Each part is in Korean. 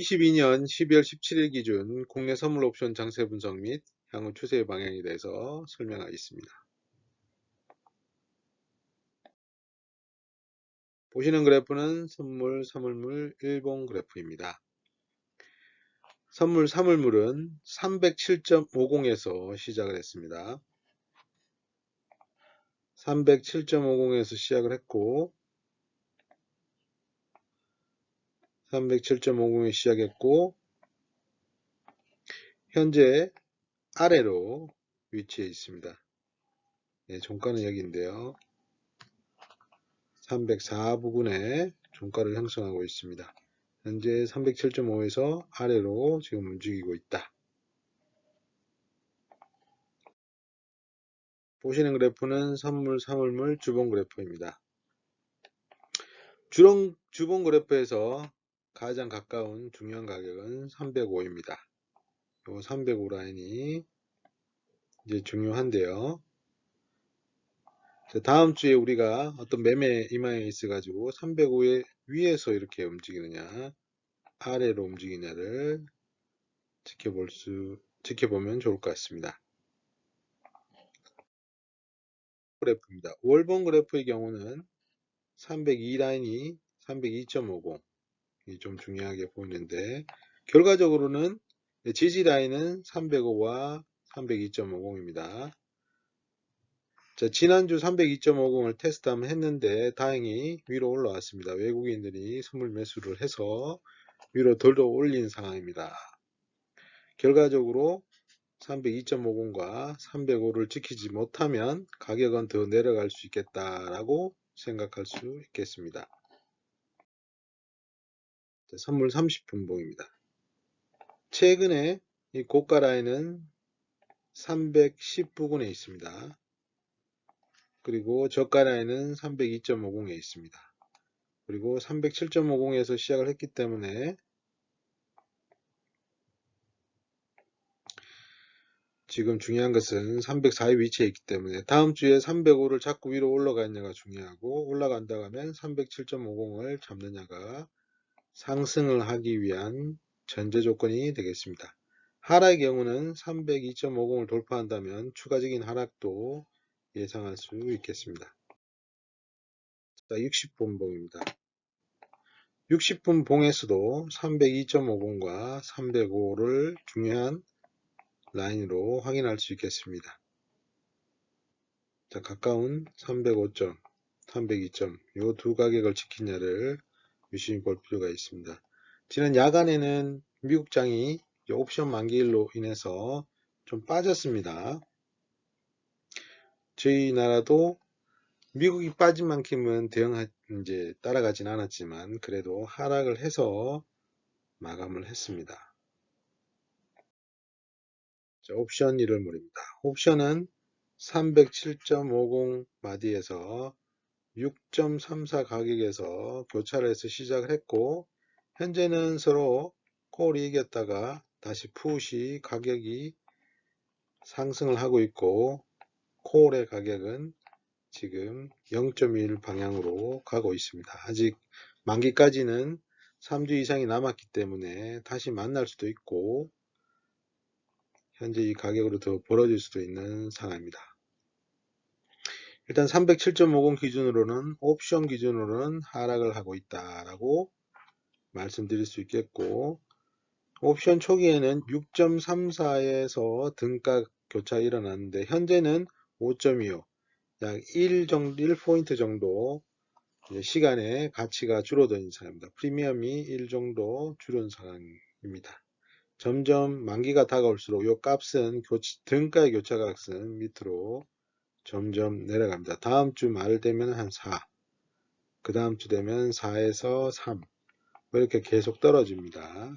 2022년 12월 17일 기준 국내 선물 옵션 장세 분석 및 향후 추세 방향에 대해서 설명하겠습니다. 보시는 그래프는 선물, 사물물, 일봉 그래프입니다. 선물, 사물물은 307.50에서 시작을 했습니다. 307.50에서 시작을 했고 307.50에 시작했고 현재 아래로 위치해 있습니다. 네, 종가는 여기인데요. 304 부근에 종가를 형성하고 있습니다. 현재 307.5에서 아래로 지금 움직이고 있다. 보시는 그래프는 선물, 사물물, 주봉 그래프입니다. 주봉 그래프에서 가장 가까운 중요한 가격은 305입니다. 요 305 라인이 이제 중요한데요. 다음 주에 우리가 어떤 매매 이마에 있어가지고 305의 위에서 이렇게 움직이느냐, 아래로 움직이냐를 지켜보면 좋을 것 같습니다. 그래프입니다. 월봉 그래프의 경우는 302 라인이 302.50이 좀 중요하게 보이는데 결과적으로는 지지 라인은 305와 302.50입니다. 자, 지난주 302.50을 테스트 한번 했는데 다행히 위로 올라왔습니다. 외국인들이 선물 매수를 해서 위로 덜더 올린 상황입니다. 결과적으로 302.50과 305를 지키지 못하면 가격은 더 내려갈 수 있겠다라고 생각할 수 있겠습니다. 자, 선물 30분봉입니다. 최근에 이 고가 라인은 310 부근에 있습니다. 그리고 저가 라인은 302.50에 있습니다. 그리고 307.50에서 시작을 했기 때문에 지금 중요한 것은 304의 위치에 있기 때문에 다음 주에 305를 자꾸 위로 올라가느냐가 중요하고 올라간다고 하면 307.50을 잡느냐가 상승을 하기 위한 전제 조건이 되겠습니다. 하락의 경우는 302.50을 돌파한다면 추가적인 하락도 예상할 수 있겠습니다. 자, 60분 봉입니다. 60분 봉에서도 302.50과 305를 중요한 라인으로 확인할 수 있겠습니다. 자, 가까운 305점, 302점 이 두 가격을 지키냐를 유심히 볼 필요가 있습니다. 지난 야간에는 미국장이 옵션 만기일로 인해서 좀 빠졌습니다. 저희 나라도 미국이 빠진 만큼은 이제 따라가진 않았지만 그래도 하락을 해서 마감을 했습니다. 자, 옵션 1월물입니다. 옵션은 307.50 마디에서 6.34 가격에서 교차를 해서 시작을 했고 현재는 서로 콜이 이겼다가 다시 풋이 가격이 상승을 하고 있고 콜의 가격은 지금 0.1 방향으로 가고 있습니다. 아직 만기까지는 3주 이상이 남았기 때문에 다시 만날 수도 있고 현재 이 가격으로 더 벌어질 수도 있는 상황입니다. 일단 307.50 기준으로는 옵션 기준으로는 하락을 하고 있다라고 말씀드릴 수 있겠고 옵션 초기에는 6.34에서 등가 교차 일어났는데 현재는 5.25 약 1포인트 정도 시간에 가치가 줄어든 상황입니다. 프리미엄이 1 정도 줄은 상황입니다. 점점 만기가 다가올수록 이 값은 등가의 교차 값은 밑으로 점점 내려갑니다. 다음 주 말 되면 한 4, 그 다음 주 되면 4에서 3 이렇게 계속 떨어집니다.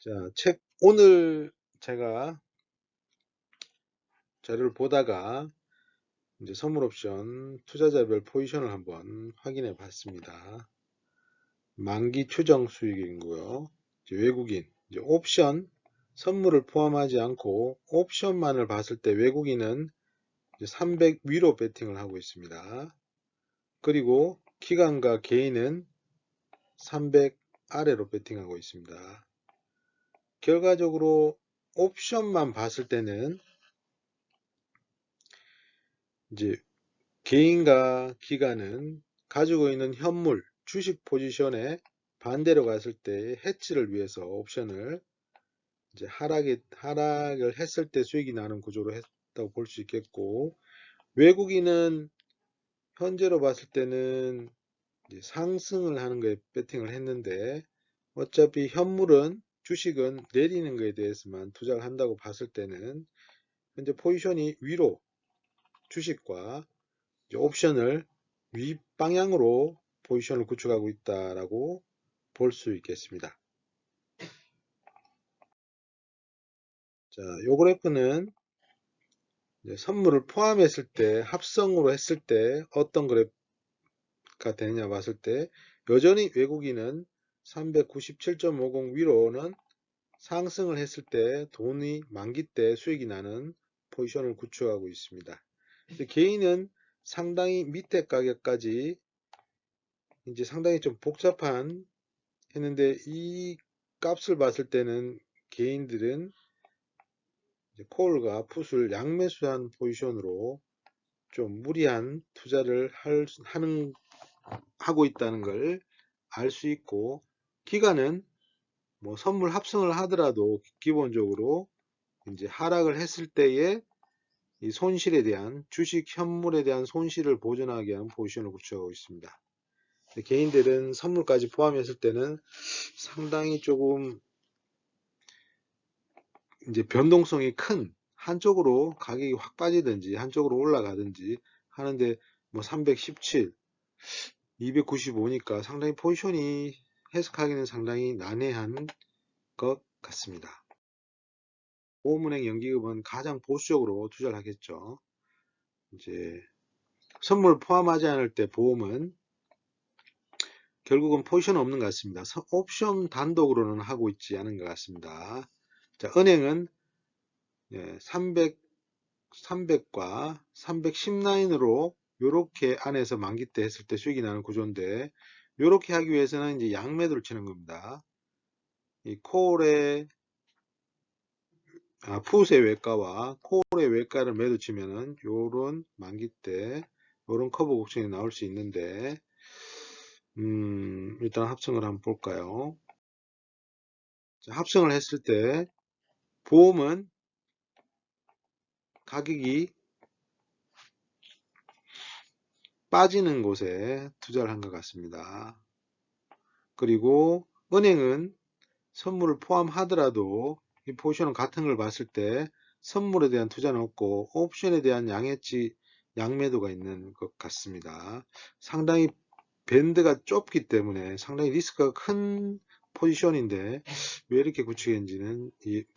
자, 오늘 제가 자료를 보다가 이제 선물옵션 투자자별 포지션을 한번 확인해 봤습니다. 만기 추정 수익이고요. 외국인, 이제 옵션, 선물을 포함하지 않고 옵션만을 봤을 때 외국인은 300 위로 베팅을 하고 있습니다. 그리고 기관과 개인은 300 아래로 배팅하고 있습니다. 결과적으로 옵션만 봤을 때는 이제 개인과 기관은 가지고 있는 현물, 주식 포지션에 반대로 갔을 때 해치를 위해서 옵션을 이제 하락을 했을 때 수익이 나는 구조로 했다고 볼 수 있겠고, 외국인은 현재로 봤을 때는 이제 상승을 하는 거에 배팅을 했는데, 어차피 현물은 주식은 내리는 거에 대해서만 투자를 한다고 봤을 때는 현재 포지션이 위로 주식과 옵션을 윗방향으로 포지션을 구축하고 있다라고 볼 수 있겠습니다. 자, 요 그래프는 선물을 포함했을 때 합성으로 했을 때 어떤 그래프가 되느냐 봤을 때 여전히 외국인은 397.50 위로는 상승을 했을 때 돈이 만기 때 수익이 나는 포지션을 구축하고 있습니다. 개인은 상당히 밑에 가격까지 이제 상당히 좀 복잡한 했는데 이 값을 봤을 때는 개인들은 콜과 풋을 양매수한 포지션으로 좀 무리한 투자를 하고 있다는 걸 알 수 있고, 기관은 뭐 선물 합성을 하더라도 기본적으로 이제 하락을 했을 때의 이 손실에 대한 주식 현물에 대한 손실을 보전하기 위한 포지션을 구축하고 있습니다. 개인들은 선물까지 포함했을 때는 상당히 조금 이제 변동성이 큰 한쪽으로 가격이 확 빠지든지 한쪽으로 올라가든지 하는데 뭐 317, 295니까 상당히 포지션이 해석하기는 상당히 난해한 것 같습니다. 보험은행 연기금은 가장 보수적으로 투자를 하겠죠. 이제 선물 포함하지 않을 때 보험은 결국은 포지션 없는 것 같습니다. 옵션 단독으로는 하고 있지 않은 것 같습니다. 자, 은행은 300과 310 라인으로 요렇게 안에서 만기 때 했을 때 수익이 나는 구조인데, 요렇게 하기 위해서는 이제 양매도를 치는 겁니다. 이 풋의 외가와 콜의 외가를 매도 치면은 요런 만기 때 요런 커브 곡선이 나올 수 있는데, 일단 합성을 한번 볼까요? 자, 합성을 했을 때 보험은 가격이 빠지는 곳에 투자를 한 것 같습니다. 그리고 은행은 선물을 포함하더라도 이 포지션은 같은 걸 봤을 때 선물에 대한 투자는 없고 옵션에 대한 양매도가 있는 것 같습니다. 상당히 밴드가 좁기 때문에 상당히 리스크가 큰 포지션인데 왜 이렇게 구축했는지는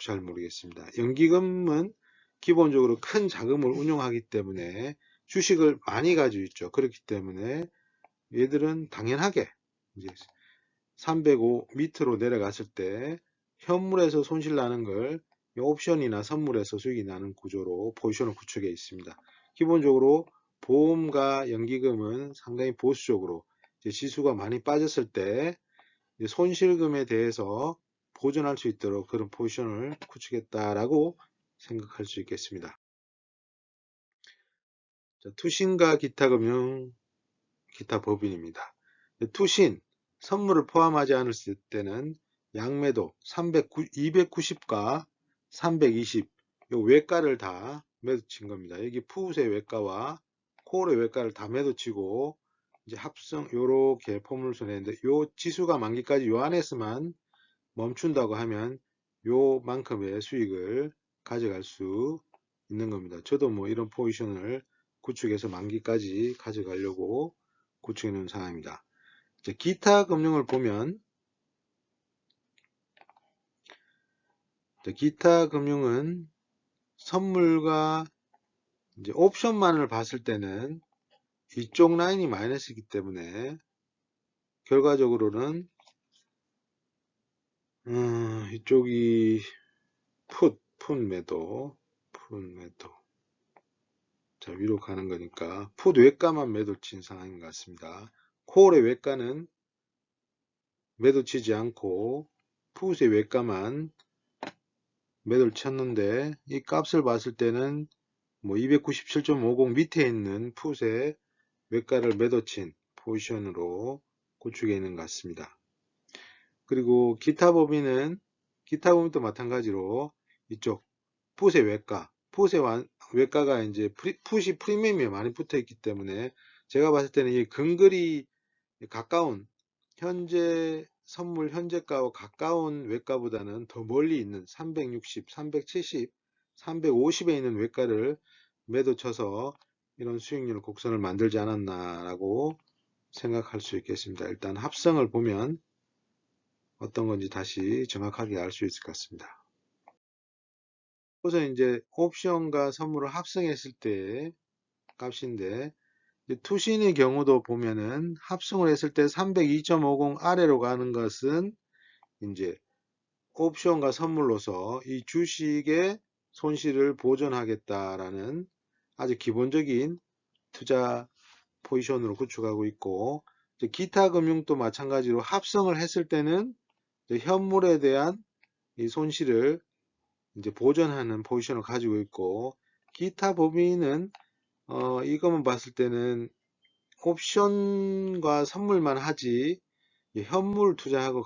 잘 모르겠습니다. 연기금은 기본적으로 큰 자금을 운용하기 때문에 주식을 많이 가지고 있죠. 그렇기 때문에 얘들은 당연하게 이제 305 밑으로 내려갔을 때 현물에서 손실 나는 걸 옵션이나 선물에서 수익이 나는 구조로 포지션을 구축해 있습니다. 기본적으로 보험과 연기금은 상당히 보수적으로 지수가 많이 빠졌을 때 손실금에 대해서 보존할 수 있도록 그런 포지션을 구축했다라고 생각할 수 있겠습니다. 자, 투신과 기타 금융, 기타 법인입니다. 투신, 선물을 포함하지 않을 때는 양매도 290과 320, 요 외가를 다 매도친 겁니다. 여기 풋의 외가와 콜의 외가를 다 매도치고 이제 합성 요렇게 포물선을 했는데 요 지수가 만기까지 요 안에서만 멈춘다고 하면 요만큼의 수익을 가져갈 수 있는 겁니다. 저도 뭐 이런 포지션을 구축해서 만기까지 가져가려고 구축해 놓은 상황입니다. 이제 기타 금융을 보면 기타 금융은 선물과 이제 옵션만을 봤을 때는 이쪽 라인이 마이너스이기 때문에 결과적으로는 이쪽이 풋 매도 자, 위로 가는 거니까 풋 외가만 매도 친 상황인 것 같습니다. 콜의 외가는 매도 치지 않고 풋의 외가만 매도를 쳤는데 이 값을 봤을 때는 뭐 297.50 밑에 있는 풋의 외가를 매도 친 포지션으로 구축해 있는 것 같습니다. 그리고 기타 법인도 마찬가지로 이쪽 풋의 외가가 이제 풋이 프리미엄이 많이 붙어 있기 때문에 제가 봤을 때는 이 근거리 가까운 현재 선물 현재가와 가까운 외가보다는 더 멀리 있는 360, 370, 350에 있는 외가를 매도 쳐서 이런 수익률 곡선을 만들지 않았나라고 생각할 수 있겠습니다. 일단 합성을 보면 어떤 건지 다시 정확하게 알 수 있을 것 같습니다. 우선 이제 옵션과 선물을 합성했을 때 값인데 투신의 경우도 보면은 합성을 했을 때 302.50 아래로 가는 것은 이제 옵션과 선물로서 이 주식의 손실을 보전하겠다라는 아주 기본적인 투자 포지션으로 구축하고 있고, 기타 금융도 마찬가지로 합성을 했을 때는 현물에 대한 이 손실을 이제 보전하는 포지션을 가지고 있고, 기타 법인은 이것만 봤을 때는 옵션과 선물만 하지 현물 투자하고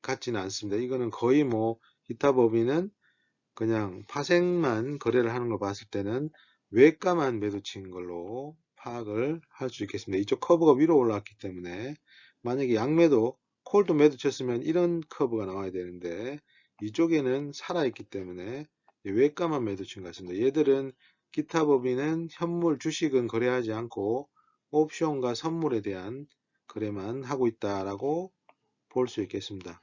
같지는 않습니다. 이거는 거의 뭐 기타 법인은 그냥 파생만 거래를 하는 걸 봤을 때는 외가만 매도친 걸로 파악을 할 수 있겠습니다. 이쪽 커브가 위로 올라왔기 때문에 만약에 양매도 콜도 매도 쳤으면 이런 커브가 나와야 되는데 이쪽에는 살아있기 때문에 외가만 매도친 것 같습니다. 얘들은 기타 법인은 현물 주식은 거래하지 않고 옵션과 선물에 대한 거래만 하고 있다라고 볼 수 있겠습니다.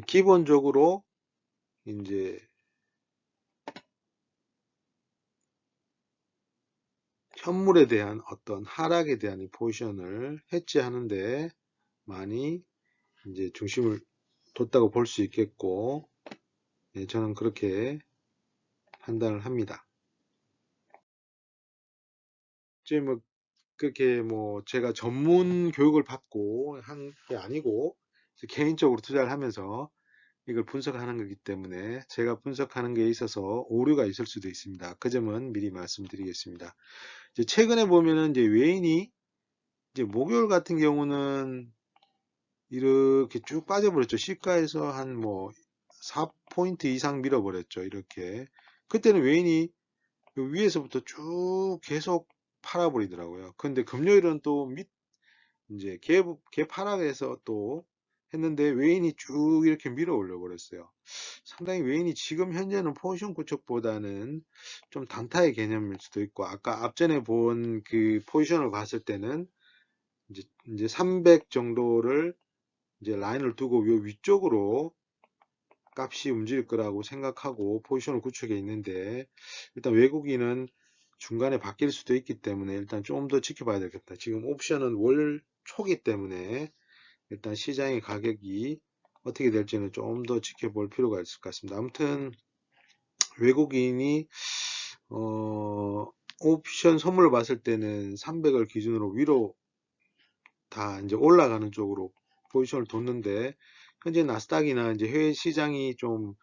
기본적으로 이제 현물에 대한 어떤 하락에 대한 이 포지션을 해지하는데 많이 이제 중심을 뒀다고 볼 수 있겠고, 예, 저는 그렇게 판단을 합니다. 지금 뭐 그렇게 뭐 제가 전문 교육을 받고 한 게 아니고 개인적으로 투자를 하면서 이걸 분석하는 거기 때문에 제가 분석하는 게 있어서 오류가 있을 수도 있습니다. 그 점은 미리 말씀드리겠습니다. 이제 최근에 보면은 이제 외인이 이제 목요일 같은 경우는 이렇게 쭉 빠져버렸죠. 시가에서 한 뭐 4포인트 이상 밀어버렸죠. 이렇게. 그때는 외인이 위에서부터 쭉 계속 팔아버리더라고요. 근데 금요일은 또 이제 개파락에서 또 했는데 외인이 쭉 이렇게 밀어 올려 버렸어요. 상당히 외인이 지금 현재는 포지션 구축보다는 좀 단타의 개념일 수도 있고, 아까 앞전에 본 그 포지션을 봤을 때는 이제 300 정도를 이제 라인을 두고 요 위쪽으로 값이 움직일 거라고 생각하고 포지션을 구축해 있는데, 일단 외국인은 중간에 바뀔 수도 있기 때문에 일단 좀 더 지켜봐야 되겠다. 지금 옵션은 월 초기 때문에 일단 시장의 가격이 어떻게 될지는 좀 더 지켜볼 필요가 있을 것 같습니다. 아무튼 외국인이 옵션 선물을 봤을 때는 300을 기준으로 위로 다 이제 올라가는 쪽으로 포지션을 뒀는데, 현재 나스닥이나 이제 해외 시장이 좀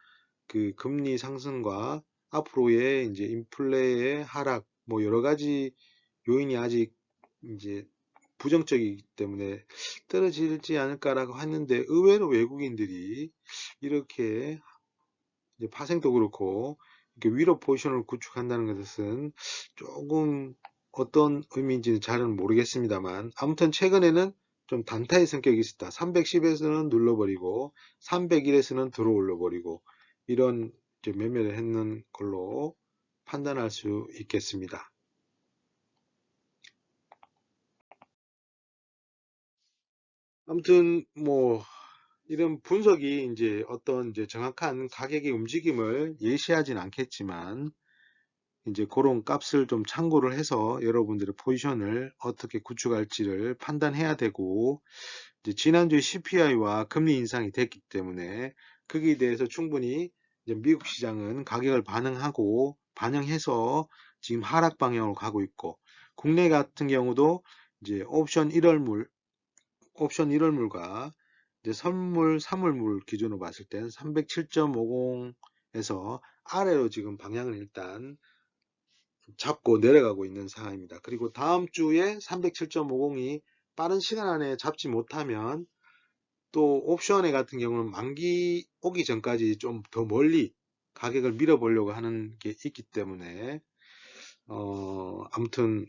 그 금리 상승과 앞으로의 이제 인플레의 하락 뭐 여러 가지 요인이 아직 이제 부정적이기 때문에 떨어지지 않을까라고 했는데, 의외로 외국인들이 이렇게 이제 파생도 그렇고 이렇게 위로 포지션을 구축한다는 것은 조금 어떤 의미인지는 잘은 모르겠습니다만, 아무튼 최근에는 좀 단타의 성격이 있었다. 310에서는 눌러버리고 301에서는 들어올려 버리고 이런 이제 매매를 했는 걸로 판단할 수 있겠습니다. 아무튼 뭐 이런 분석이 이제 어떤 이제 정확한 가격의 움직임을 예시하진 않겠지만, 이제 그런 값을 좀 참고를 해서 여러분들의 포지션을 어떻게 구축할지를 판단해야 되고, 이제 지난주에 CPI와 금리 인상이 됐기 때문에 거기에 대해서 충분히 이제 미국 시장은 가격을 반영해서 지금 하락 방향으로 가고 있고, 국내 같은 경우도 이제 옵션 1월물과 이제 선물, 사물물 기준으로 봤을 땐 307.50에서 아래로 지금 방향을 일단 잡고 내려가고 있는 상황입니다. 그리고 다음 주에 307.50이 빠른 시간 안에 잡지 못하면 또 옵션에 같은 경우는 만기 오기 전까지 좀 더 멀리 가격을 밀어보려고 하는 게 있기 때문에 아무튼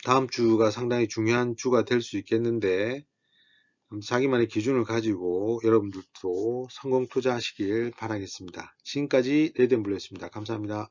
다음 주가 상당히 중요한 주가 될 수 있겠는데 자기만의 기준을 가지고 여러분들도 성공 투자하시길 바라겠습니다. 지금까지 레드앤블루였습니다. 감사합니다.